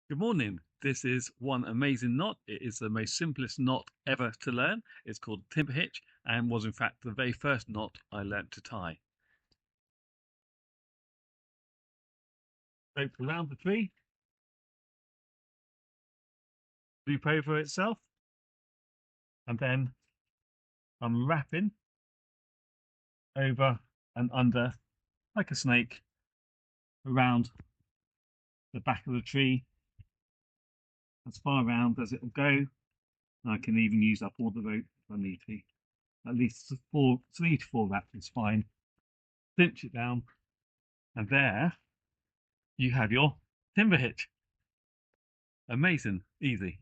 Good morning. This is one amazing knot. It is the most simplest knot ever to learn. It's called timber hitch and was in fact the very first knot I learnt to tie. Rope around the tree, loop over itself, and then I'm wrapping over and under like a snake around the back of the tree as far around as it will go. And I can even use up all the rope if I need to. At least 3 to 4 wraps is fine. Cinch it down, and there you have your timber hitch. Amazing, easy.